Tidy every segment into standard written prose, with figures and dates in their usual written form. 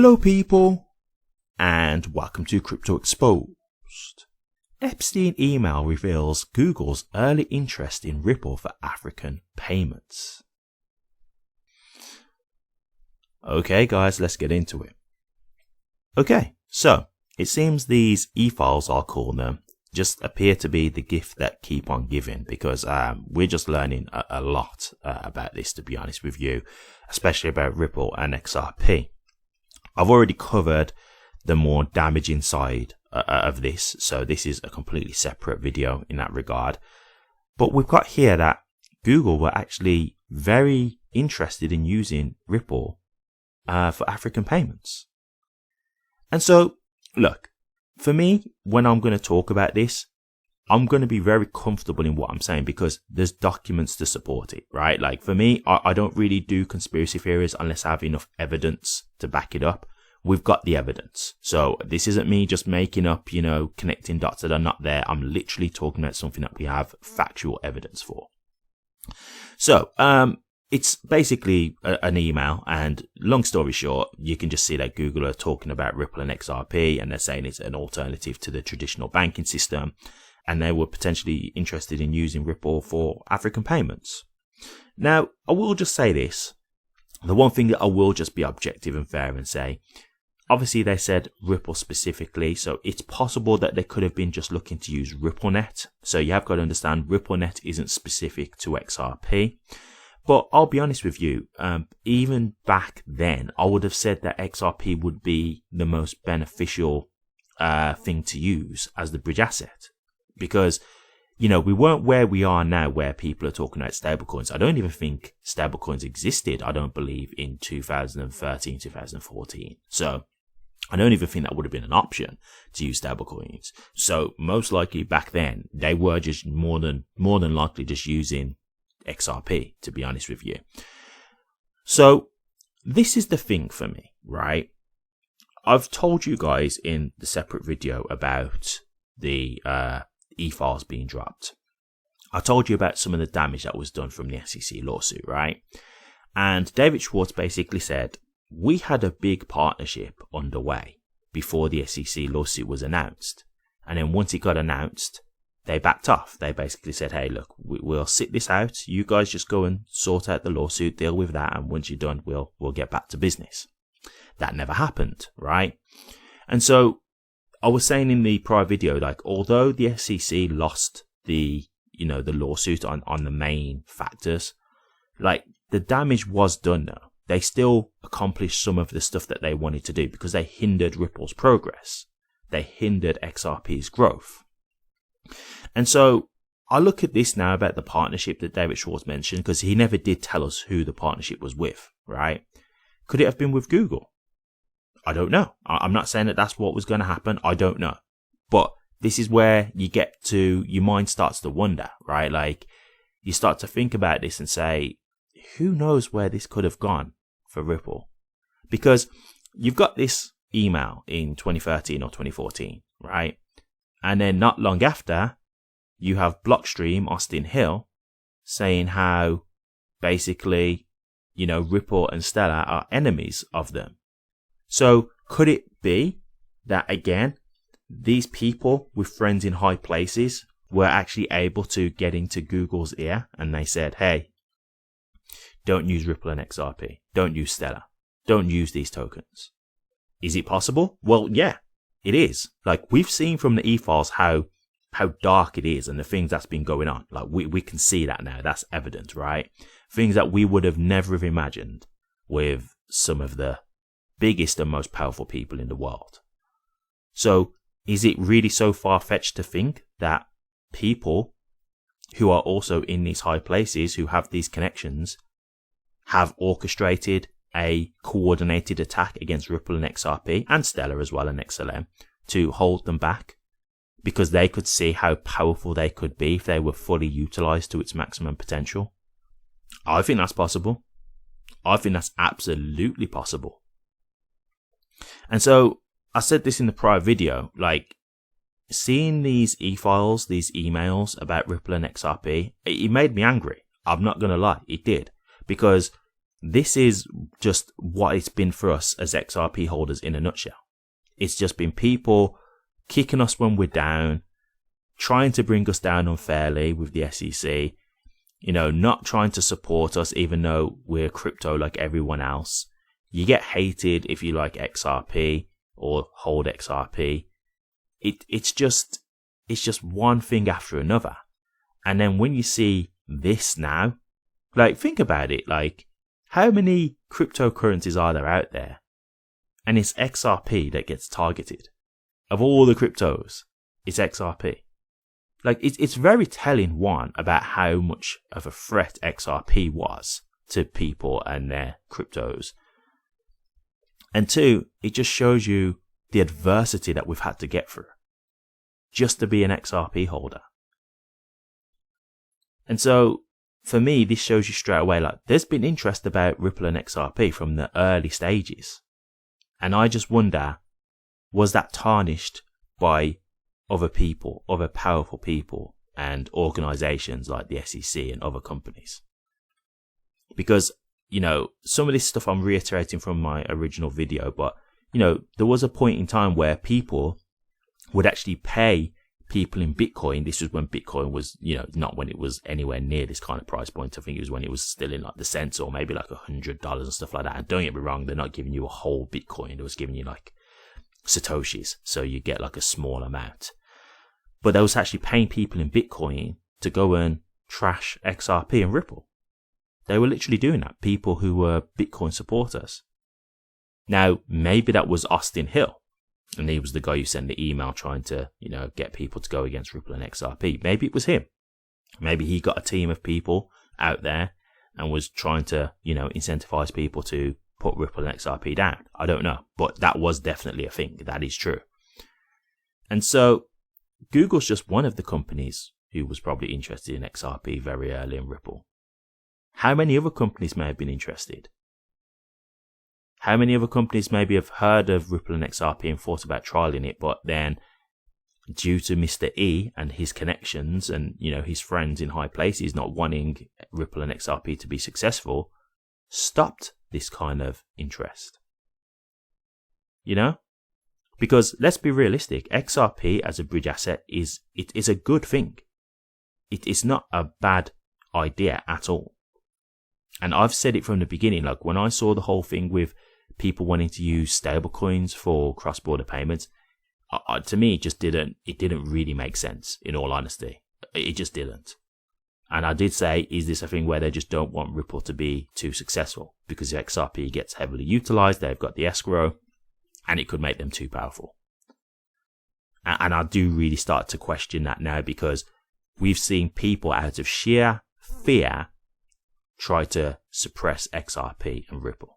Hello people, and welcome to Crypto Exposed. Epstein email reveals Google's early interest in Ripple for African payments. Okay guys, let's get into it. Okay, so it seems these e-files, I'll call them, just appear to be the gift that keep on giving, because we're just learning a lot about this, to be honest with you, especially about Ripple and XRP. I've already covered the more damaging side of this, so this is a completely separate video in that regard. But we've got here that Google were actually very interested in using Ripple for African payments. And so, look, for me, when I'm going to talk about this, I'm going to be very comfortable in what I'm saying because there's documents to support it, right? Like for me, I don't really do conspiracy theories unless I have enough evidence to back it up. We've got the evidence. So this isn't me just making up, connecting dots that are not there. I'm literally talking about something that we have factual evidence for. So, it's basically an email, and long story short, you can just see that Google are talking about Ripple and XRP, and they're saying it's an alternative to the traditional banking system, and they were potentially interested in using Ripple for African payments. Now, I will just say this. The one thing that I will just be objective and fair and say, obviously they said Ripple specifically, so it's possible that they could have been just looking to use RippleNet. So you have got to understand RippleNet isn't specific to XRP. But I'll be honest with you, even back then, I would have said that XRP would be the most beneficial thing to use as the bridge asset. Because, we weren't where we are now where people are talking about stablecoins. I don't even think stablecoins existed, I don't believe, in 2013, 2014. So I don't even think that would have been an option to use stablecoins. So most likely back then, they were just more than likely just using XRP, to be honest with you. So this is the thing for me, right? I've told you guys in the separate video about the e-files being dropped. I told you about some of the damage that was done from the SEC lawsuit, right? And David Schwartz basically said, we had a big partnership underway before the SEC lawsuit was announced. And then once it got announced, they backed off. They basically said, hey, look, we'll sit this out. You guys just go and sort out the lawsuit, deal with that. And once you're done, we'll get back to business. That never happened, right? And so I was saying in the prior video, like, although the SEC lost the lawsuit on the main factors, like the damage was done though. They still accomplished some of the stuff that they wanted to do because they hindered Ripple's progress. They hindered XRP's growth. And so I look at this now about the partnership that David Schwartz mentioned, because he never did tell us who the partnership was with, right? Could it have been with Google? I don't know. I'm not saying that that's what was going to happen. I don't know. But this is where you get to, your mind starts to wonder, right? Like you start to think about this and say, who knows where this could have gone for Ripple? Because you've got this email in 2013 or 2014, right? And then not long after, you have Blockstream, Austin Hill, saying how basically, Ripple and Stellar are enemies of them. So could it be that, again, these people with friends in high places were actually able to get into Google's ear and they said, hey, don't use Ripple and XRP. Don't use Stellar. Don't use these tokens. Is it possible? Well, yeah. It is. Like, we've seen from the e-files how dark it is and the things that's been going on. Like, we can see that now. That's evident, right? Things that we would have never have imagined with some of the biggest and most powerful people in the world. So, is it really so far-fetched to think that people who are also in these high places, who have these connections, have orchestrated a coordinated attack against Ripple and XRP and Stellar as well and XLM to hold them back because they could see how powerful they could be if they were fully utilized to its maximum potential? I think that's possible. I think that's absolutely possible. And so I said this in the prior video, like seeing these e-files, these emails about Ripple and XRP, it made me angry. I'm not going to lie, it did. Because this is just what it's been for us as XRP holders in a nutshell. It's just been people kicking us when we're down, trying to bring us down unfairly with the SEC, not trying to support us even though we're crypto like everyone else. You get hated if you like XRP or hold XRP. It's just one thing after another. And then when you see this now, think about it, how many cryptocurrencies are there out there? And it's XRP that gets targeted. Of all the cryptos, it's XRP. It's very telling, one, about how much of a threat XRP was to people and their cryptos. And two, it just shows you the adversity that we've had to get through just to be an XRP holder. And so, for me, this shows you straight away, there's been interest about Ripple and XRP from the early stages. And I just wonder, was that tarnished by other people, other powerful people and organizations like the SEC and other companies? Because, some of this stuff I'm reiterating from my original video, but, there was a point in time where people would actually pay people in Bitcoin. This was when Bitcoin was, not when it was anywhere near this kind of price point. I think it was when it was still in the cents or maybe $100 and stuff like that. And don't get me wrong, they're not giving you a whole Bitcoin. They was giving you Satoshis. So you get a small amount. But they was actually paying people in Bitcoin to go and trash XRP and Ripple. They were literally doing that. People who were Bitcoin supporters. Now, maybe that was Austin Hill. And he was the guy who sent the email trying to, get people to go against Ripple and XRP. Maybe it was him. Maybe he got a team of people out there and was trying to, incentivize people to put Ripple and XRP down. I don't know. But that was definitely a thing. That is true. And so Google's just one of the companies who was probably interested in XRP very early in Ripple. How many other companies may have been interested? How many other companies maybe have heard of Ripple and XRP and thought about trialing it, but then due to Mr. E and his connections and, his friends in high places not wanting Ripple and XRP to be successful, stopped this kind of interest? Because let's be realistic, XRP as a bridge asset is a good thing. It is not a bad idea at all. And I've said it from the beginning, when I saw the whole thing with people wanting to use stablecoins for cross-border payments, to me, it didn't really make sense, in all honesty. It just didn't. And I did say, is this a thing where they just don't want Ripple to be too successful? Because if XRP gets heavily utilized, they've got the escrow, and it could make them too powerful. And I do really start to question that now, because we've seen people out of sheer fear try to suppress XRP and Ripple.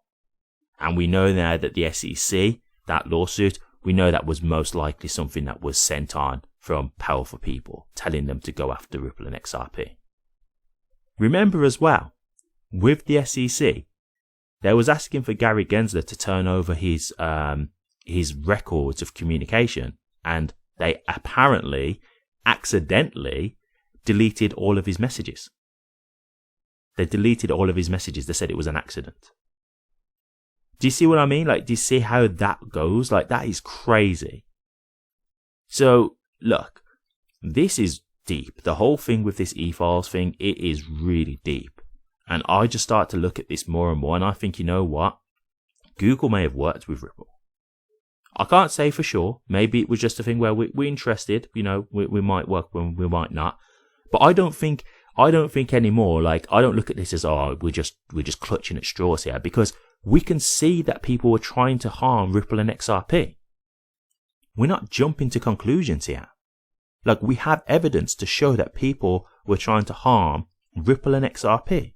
And we know now that the SEC, that lawsuit, we know that was most likely something that was sent on from powerful people, telling them to go after Ripple and XRP. Remember as well, with the SEC, they was asking for Gary Gensler to turn over his records of communication, and they apparently, accidentally, deleted all of his messages. They deleted all of his messages. They said it was an accident. Do you see what I mean? Do you see how that goes? That is crazy. So, look, this is deep. The whole thing with this e-files thing, it is really deep. And I just start to look at this more and more, and I think, you know what? Google may have worked with Ripple. I can't say for sure. Maybe it was just a thing where we're interested. We might work when we might not. But I don't think anymore. I don't look at this as, we're just clutching at straws here, because we can see that people were trying to harm Ripple and XRP. We're not jumping to conclusions here. We have evidence to show that people were trying to harm Ripple and XRP.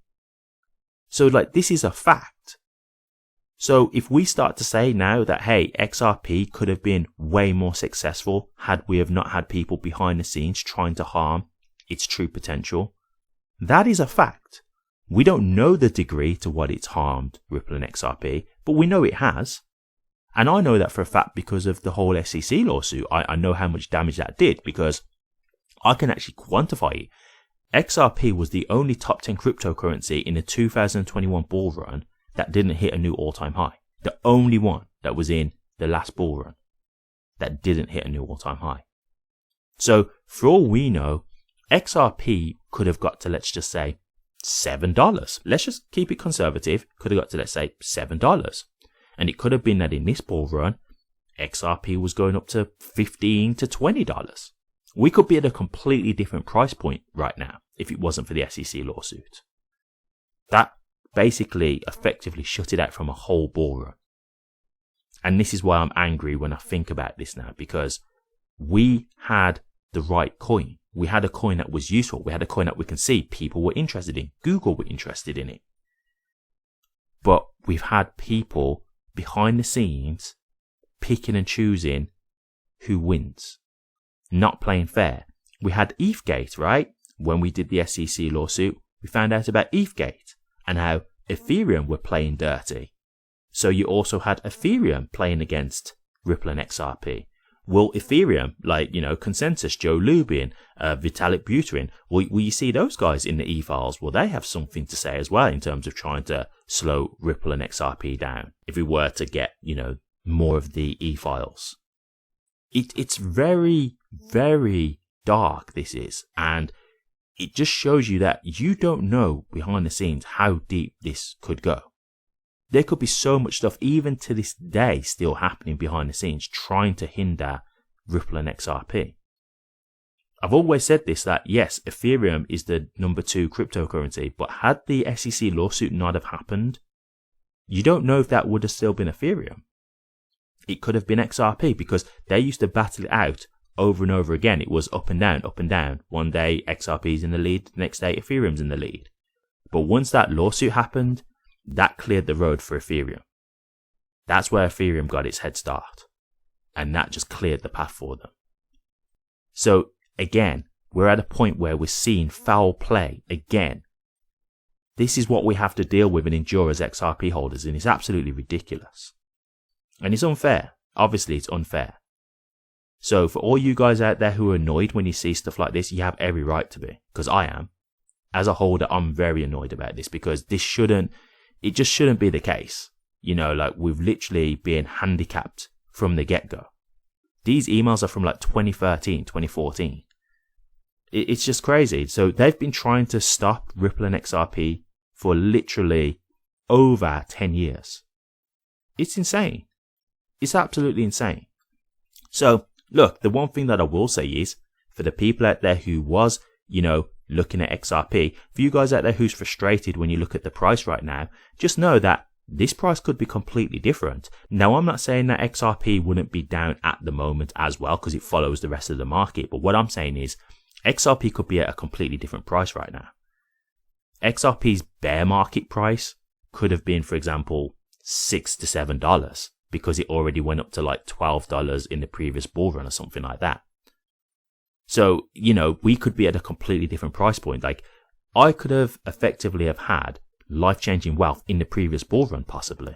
So this is a fact. So if we start to say now that, hey, XRP could have been way more successful had we have not had people behind the scenes trying to harm its true potential, that is a fact. We don't know the degree to what it's harmed Ripple and XRP, but we know it has. And I know that for a fact because of the whole SEC lawsuit. I know how much damage that did because I can actually quantify it. XRP was the only top 10 cryptocurrency in the 2021 bull run that didn't hit a new all-time high. The only one that was in the last bull run that didn't hit a new all-time high. So for all we know, XRP could have got to, let's just say, $7. Let's just keep it conservative. Could have got to, let's say, $7. And it could have been that in this bull run, XRP was going up to $15 to $20. We could be at a completely different price point right now if it wasn't for the SEC lawsuit. That basically effectively shut it out from a whole bull run. And this is why I'm angry when I think about this now, because we had the right coin. We had a coin that was useful. We had a coin that we can see people were interested in. Google were interested in it. But we've had people behind the scenes picking and choosing who wins, not playing fair. We had ETHgate, right? When we did the SEC lawsuit, we found out about ETHgate and how Ethereum were playing dirty. So you also had Ethereum playing against Ripple and XRP. Will Ethereum, like, Consensus, Joe Lubin, Vitalik Buterin, will you see those guys in the e-files? Will they have something to say as well in terms of trying to slow Ripple and XRP down if we were to get, more of the e-files? It's very, very dark, this is. And it just shows you that you don't know behind the scenes how deep this could go. There could be so much stuff, even to this day, still happening behind the scenes, trying to hinder Ripple and XRP. I've always said this, that yes, Ethereum is the number 2 cryptocurrency, but had the SEC lawsuit not have happened, you don't know if that would have still been Ethereum. It could have been XRP, because they used to battle it out over and over again. It was up and down, up and down. One day XRP's in the lead, the next day Ethereum's in the lead. But once that lawsuit happened, that cleared the road for Ethereum. That's where Ethereum got its head start. And that just cleared the path for them. So again, we're at a point where we're seeing foul play again. This is what we have to deal with and endure as XRP holders, and it's absolutely ridiculous. And it's unfair. Obviously, it's unfair. So for all you guys out there who are annoyed when you see stuff like this, you have every right to be, because I am. As a holder, I'm very annoyed about this, because it just shouldn't be the case. We've literally been handicapped from the get-go. These emails are from 2013, 2014. It's just crazy. So they've been trying to stop Ripple and XRP for literally over 10 years. It's insane. It's absolutely insane. So look, the one thing that I will say is, for the people out there who was, looking at XRP, for you guys out there who's frustrated when you look at the price right now, just know that this price could be completely different. Now, I'm not saying that XRP wouldn't be down at the moment as well, because it follows the rest of the market. But what I'm saying is, XRP could be at a completely different price right now. XRP's bear market price could have been, for example, $6 to $7, because it already went up to $12 in the previous bull run or something like that. So, we could be at a completely different price point. I could have effectively have had life-changing wealth in the previous bull run, possibly.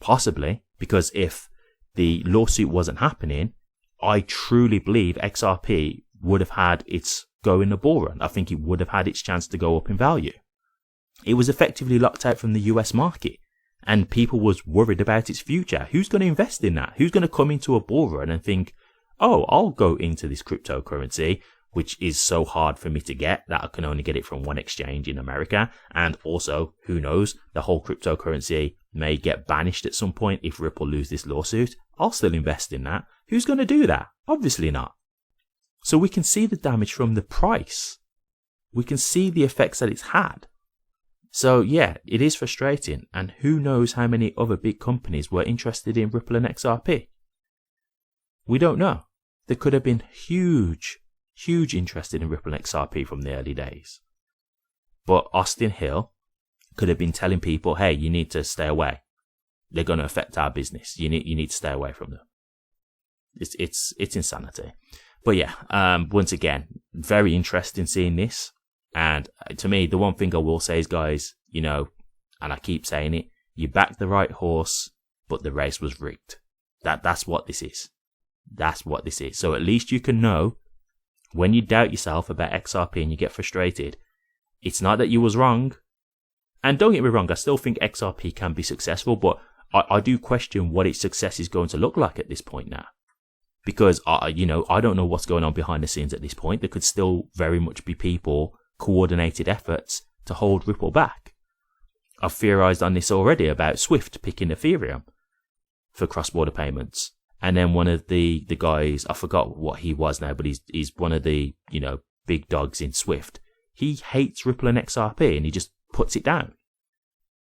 Possibly, because if the lawsuit wasn't happening, I truly believe XRP would have had its go in the bull run. I think it would have had its chance to go up in value. It was effectively locked out from the US market, and people was worried about its future. Who's going to invest in that? Who's going to come into a bull run and think, oh, I'll go into this cryptocurrency, which is so hard for me to get that I can only get it from one exchange in America. And also, who knows, the whole cryptocurrency may get banished at some point if Ripple lose this lawsuit. I'll still invest in that. Who's going to do that? Obviously not. So we can see the damage from the price. We can see the effects that it's had. So yeah, it is frustrating. And who knows how many other big companies were interested in Ripple and XRP? We don't know. There could have been huge interest in Ripple and XRP from the early days. But Austin Hill could have been telling people, hey, you need to stay away. They're going to affect our business. You need to stay away from them. It's insanity. But yeah, once again, very interesting seeing this. And to me, the one thing I will say is, guys, and I keep saying it, you backed the right horse, but the race was rigged. That's what this is. That's what this is. So at least you can know, when you doubt yourself about XRP and you get frustrated, it's not that you was wrong. And don't get me wrong, I still think XRP can be successful, but I do question what its success is going to look like at this point now. Because, I don't know what's going on behind the scenes at this point. There could still very much be people, coordinated efforts to hold Ripple back. I've theorized on this already about Swift picking Ethereum for cross-border payments. And then one of the guys, I forgot what he was now, but he's one of the, big dogs in Swift. He hates Ripple and XRP and he just puts it down.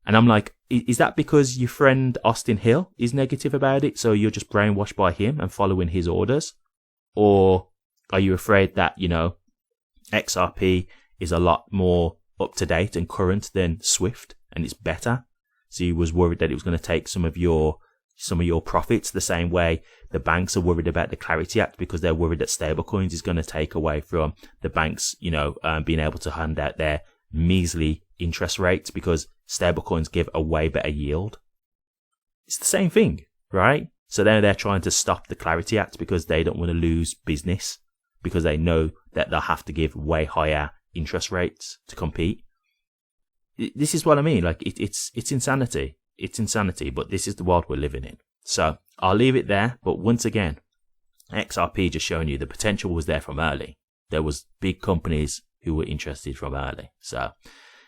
And I'm like, is that because your friend Austin Hill is negative about it, so you're just brainwashed by him and following his orders? Or are you afraid that, XRP is a lot more up-to-date and current than Swift and it's better? So you was worried that it was going to take some of your profits, the same way the banks are worried about the Clarity Act because they're worried that stablecoins is going to take away from the banks, being able to hand out their measly interest rates because stablecoins give a way better yield. It's the same thing, right? So then they're trying to stop the Clarity Act because they don't want to lose business because they know that they'll have to give way higher interest rates to compete. This is what I mean. Like it's insanity. It's insanity, but this is the world we're living in. So I'll leave it there. But once again, XRP just showing you the potential was there from early. There was big companies who were interested from early. So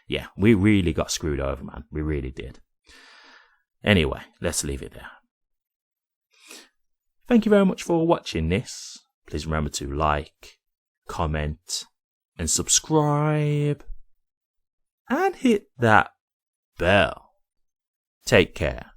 yeah, we really got screwed over, man. We really did. Anyway, let's leave it there. Thank you very much for watching this. Please remember to like, comment, and subscribe. And hit that bell. Take care.